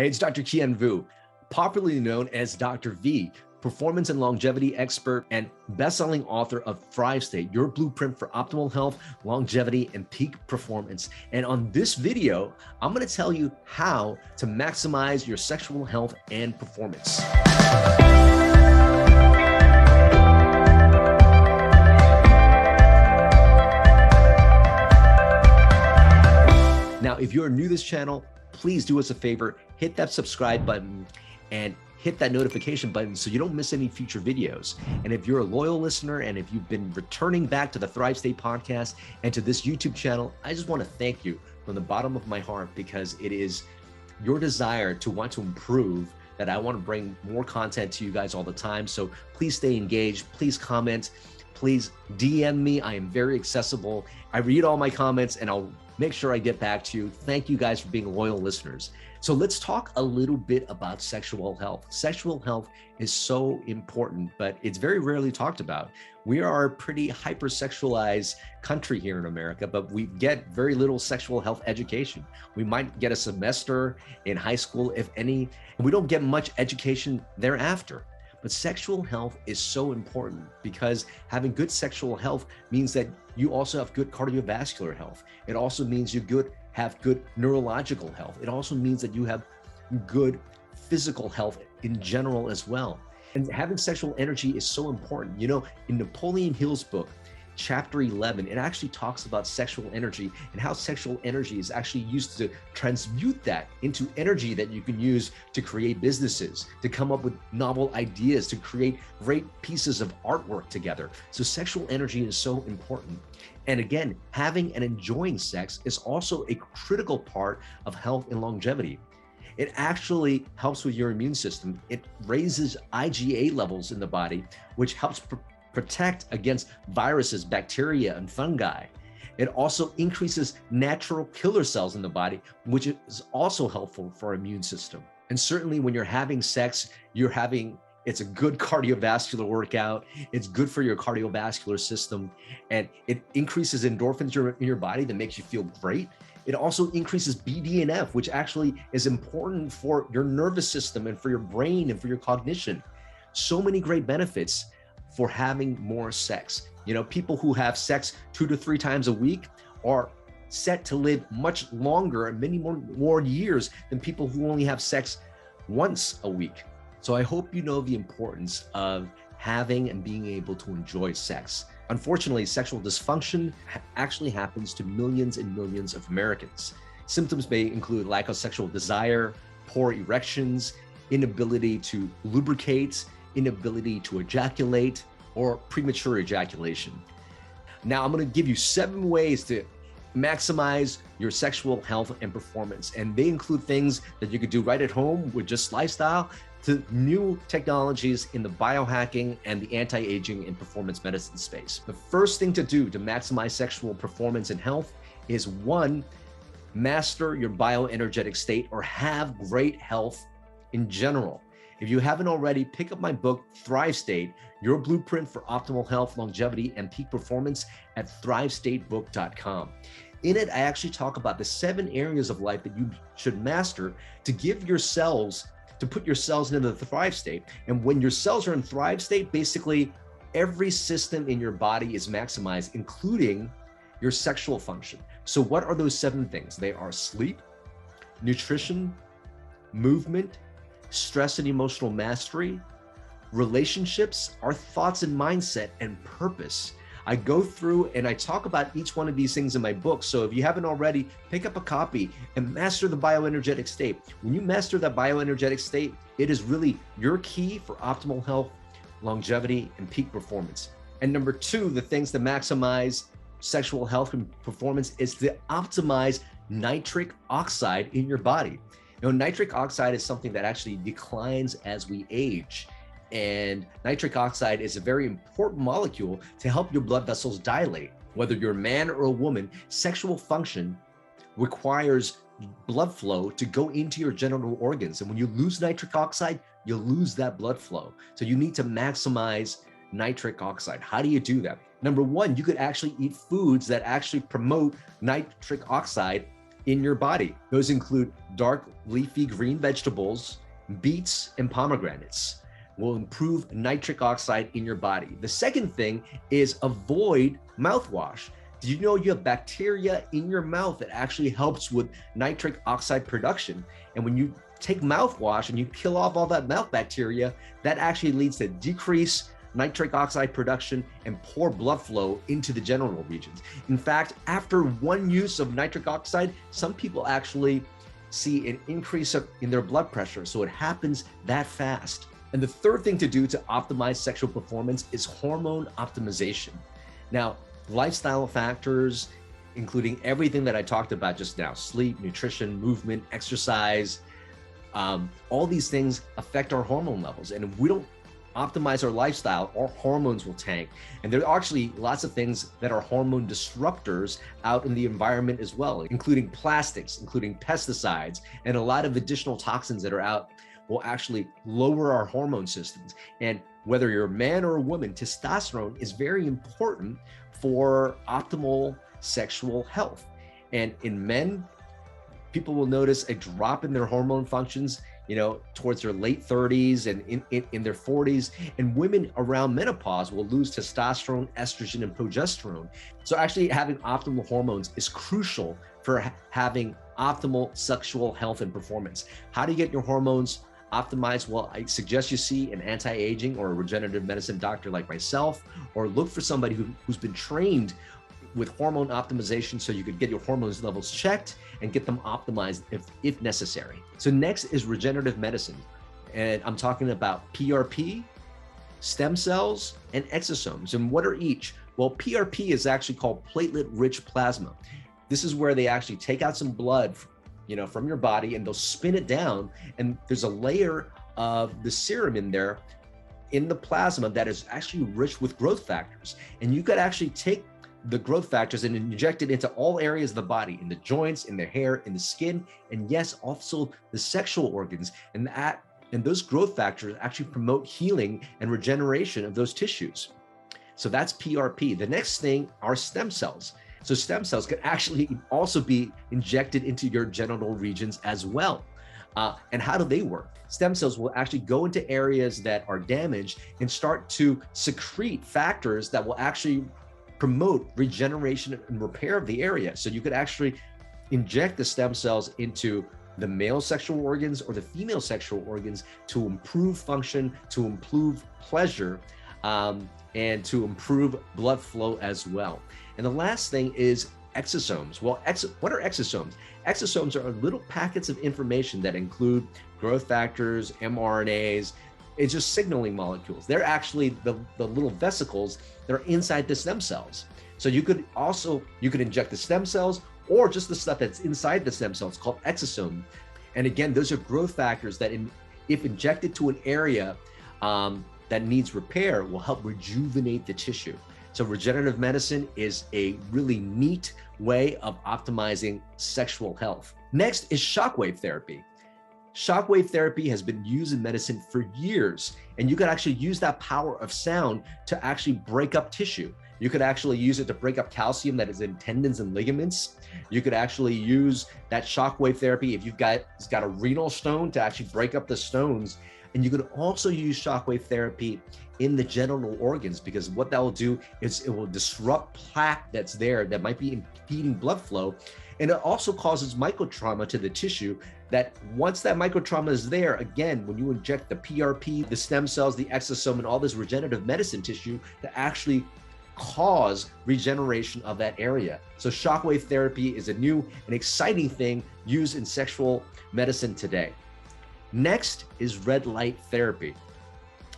Hey, it's Dr. Kien Vuu, popularly known as Dr. V, performance and longevity expert and best-selling author of Thrive State, your blueprint for optimal health, longevity, and peak performance. And on this video, I'm going to tell you how to maximize your sexual health and performance. Now, if you're new to this channel, please do us a favor, hit that subscribe button and hit that notification button so you don't miss any future videos. And if you're a loyal listener and if you've been returning back to the Thrive State podcast and to this YouTube channel, I just want to thank you from the bottom of my heart, because it is your desire to want to improve that I want to bring more content to you guys all the time. So please stay engaged, please comment, please DM me. I am very accessible. I read all my comments and I'll make sure I get back to you. Thank you guys for being loyal listeners. So let's talk a little bit about sexual health. Sexual health is so important, but it's very rarely talked about. We are a pretty hypersexualized country here in America, but we get very little sexual health education. We might get a semester in high school, if any, and we don't get much education thereafter. But sexual health is so important because having good sexual health means that you also have good cardiovascular health. It also means you have good neurological health. It also means that you have good physical health in general as well. And having sexual energy is so important. You know, in Napoleon Hill's book, Chapter 11, it actually talks about sexual energy and how sexual energy is actually used to transmute that into energy that you can use to create businesses, to come up with novel ideas, to create great pieces of artwork together. So sexual energy is so important. And again, having and enjoying sex is also a critical part of health and longevity. It actually helps with your immune system. It raises IgA levels in the body, which helps protect against viruses, bacteria, and fungi. It also increases natural killer cells in the body, which is also helpful for our immune system. And certainly when you're having sex, it's a good cardiovascular workout. It's good for your cardiovascular system. And it increases endorphins in your body that makes you feel great. It also increases BDNF, which actually is important for your nervous system and for your brain and for your cognition. So many great benefits for having more sex. You know, people who have sex 2 to 3 times a week are set to live much longer and many more years than people who only have sex once a week. So I hope you know the importance of having and being able to enjoy sex. Unfortunately, sexual dysfunction actually happens to millions and millions of Americans. Symptoms may include lack of sexual desire, poor erections, inability to lubricate, inability to ejaculate, or premature ejaculation. Now, I'm going to give you 7 ways to maximize your sexual health and performance. And they include things that you could do right at home with just lifestyle to new technologies in the biohacking and the anti-aging and performance medicine space. The first thing to do to maximize sexual performance and health is 1, master your bioenergetic state or have great health in general. If you haven't already, pick up my book, Thrive State, Your Blueprint for Optimal Health, Longevity, and Peak Performance at thrivestatebook.com. In it, I actually talk about the 7 areas of life that you should master to put your cells into the Thrive State. And when your cells are in Thrive State, basically every system in your body is maximized, including your sexual function. So what are those 7 things? They are sleep, nutrition, movement, stress and emotional mastery, relationships, our thoughts and mindset, and purpose. I go through and I talk about each one of these things in my book. So if you haven't already, pick up a copy and master the bioenergetic state. When you master that bioenergetic state, it is really your key for optimal health, longevity, and peak performance. And number 2, the things that maximize sexual health and performance is to optimize nitric oxide in your body. You know, nitric oxide is something that actually declines as we age. And nitric oxide is a very important molecule to help your blood vessels dilate. Whether you're a man or a woman, sexual function requires blood flow to go into your genital organs. And when you lose nitric oxide, you lose that blood flow. So you need to maximize nitric oxide. How do you do that? Number 1, you could actually eat foods that actually promote nitric oxide in your body. Those include dark leafy green vegetables, beets, and pomegranates. Will improve nitric oxide in your body. The second thing is avoid mouthwash. Did you know you have bacteria in your mouth that actually helps with nitric oxide production? And when you take mouthwash and you kill off all that mouth bacteria, that actually leads to decreased nitric oxide production and poor blood flow into the genital regions. In fact, after one use of nitric oxide, some people actually see an increase in their blood pressure. So it happens that fast. And the third thing to do to optimize sexual performance is hormone optimization. Now, lifestyle factors, including everything that I talked about just now, sleep, nutrition, movement, exercise, all these things affect our hormone levels. And if we don't optimize our lifestyle, our hormones will tank. And there are actually lots of things that are hormone disruptors out in the environment as well, including plastics, including pesticides, and a lot of additional toxins that are out will actually lower our hormone systems. And whether you're a man or a woman, testosterone is very important for optimal sexual health. And in men, people will notice a drop in their hormone functions, towards their late 30s and in their 40s. And women around menopause will lose testosterone, estrogen, and progesterone. So actually having optimal hormones is crucial for having optimal sexual health and performance. How do you get your hormones optimized? Well, I suggest you see an anti-aging or a regenerative medicine doctor like myself, or look for somebody who's been trained with hormone optimization so you could get your hormones levels checked and get them optimized if necessary. So next is regenerative medicine. And I'm talking about PRP, stem cells, and exosomes. And what are each? Well, PRP is actually called platelet-rich plasma. This is where they actually take out some blood from your body, and they'll spin it down, and there's a layer of the serum in there in the plasma that is actually rich with growth factors. And you could actually take the growth factors and inject it into all areas of the body, in the joints, in the hair, in the skin, and yes, also the sexual organs. And those growth factors actually promote healing and regeneration of those tissues. So that's PRP. The next thing are stem cells. So stem cells can actually also be injected into your genital regions as well. And how do they work? Stem cells will actually go into areas that are damaged and start to secrete factors that will actually promote regeneration and repair of the area. So you could actually inject the stem cells into the male sexual organs or the female sexual organs to improve function, to improve pleasure, and to improve blood flow as well. And the last thing is exosomes. Well, what are exosomes? Exosomes are little packets of information that include growth factors, mRNAs. It's just signaling molecules. They're actually the little vesicles that are inside the stem cells. So you could inject the stem cells or just the stuff that's inside the stem cells called exosome. And again, those are growth factors that if injected to an area that needs repair, will help rejuvenate the tissue. So regenerative medicine is a really neat way of optimizing sexual health. Next is shockwave therapy. Shockwave therapy has been used in medicine for years, and you could actually use that power of sound to actually break up tissue. You could actually use it to break up calcium that is in tendons and ligaments. You could actually use that shockwave therapy if it's got a renal stone to actually break up the stones. And you could also use shockwave therapy in the genital organs, because what that will do is it will disrupt plaque that's there that might be impeding blood flow. And it also causes microtrauma to the tissue that once that microtrauma is there, again, when you inject the PRP, the stem cells, the exosome, and all this regenerative medicine tissue to actually cause regeneration of that area. So shockwave therapy is a new and exciting thing used in sexual medicine today. Next is red light therapy.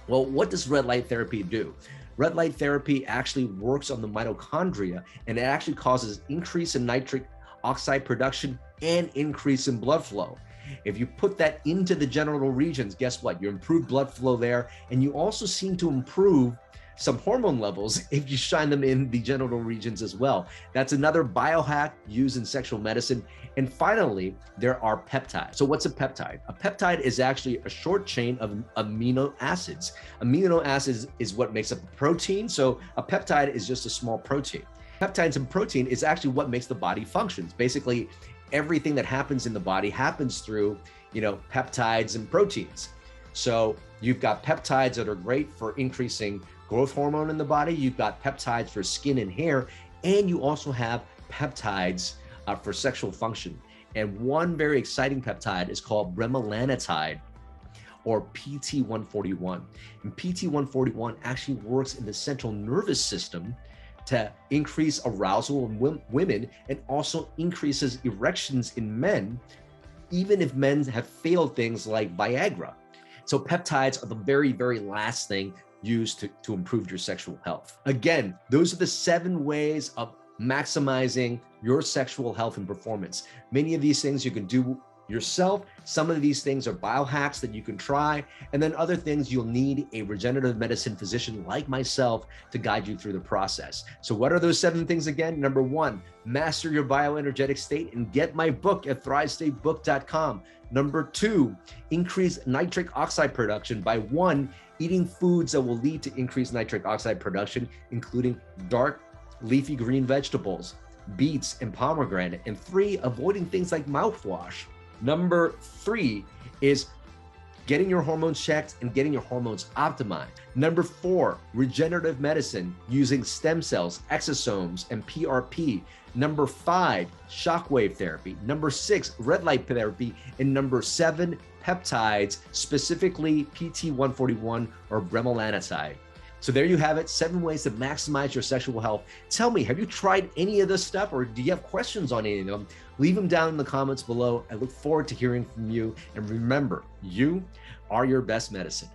Well, what does red light therapy do? Red light therapy actually works on the mitochondria, and it actually causes increase in nitric oxide production and increase in blood flow. If you put that into the genital regions, guess what? You improve blood flow there, and you also seem to improve some hormone levels if you shine them in the genital regions as well. That's another biohack used in sexual medicine. And finally, there are peptides. So what's a peptide? A peptide is actually a short chain of amino acids. Amino acids is what makes up a protein. So a peptide is just a small protein. Peptides and protein is actually what makes the body functions. Basically, everything that happens in the body happens through, peptides and proteins. So you've got peptides that are great for increasing growth hormone in the body. You've got peptides for skin and hair, and you also have peptides for sexual function. And one very exciting peptide is called bremelanotide, or PT141. And PT141 actually works in the central nervous system to increase arousal in women, and also increases erections in men, even if men have failed things like Viagra. So peptides are the very, very last thing used to improve your sexual health. Again, those are the 7 ways of maximizing your sexual health and performance. Many of these things you can do yourself. Some of these things are biohacks that you can try, and then other things you'll need a regenerative medicine physician like myself to guide you through the process. So what are those 7 things again? Number 1, master your bioenergetic state and get my book at thrivestatebook.com. Number 2, increase nitric oxide production by 1, eating foods that will lead to increased nitric oxide production, including dark leafy green vegetables, beets, and pomegranate. And 3, avoiding things like mouthwash. Number 3 is getting your hormones checked and getting your hormones optimized. Number 4, regenerative medicine using stem cells, exosomes, and PRP. Number 5, shockwave therapy. Number 6, red light therapy. And number 7, peptides, specifically PT141 or bremelanotide. So there you have it, 7 ways to maximize your sexual health. Tell me, have you tried any of this stuff, or do you have questions on any of them? Leave them down in the comments below. I look forward to hearing from you. And remember, you are your best medicine.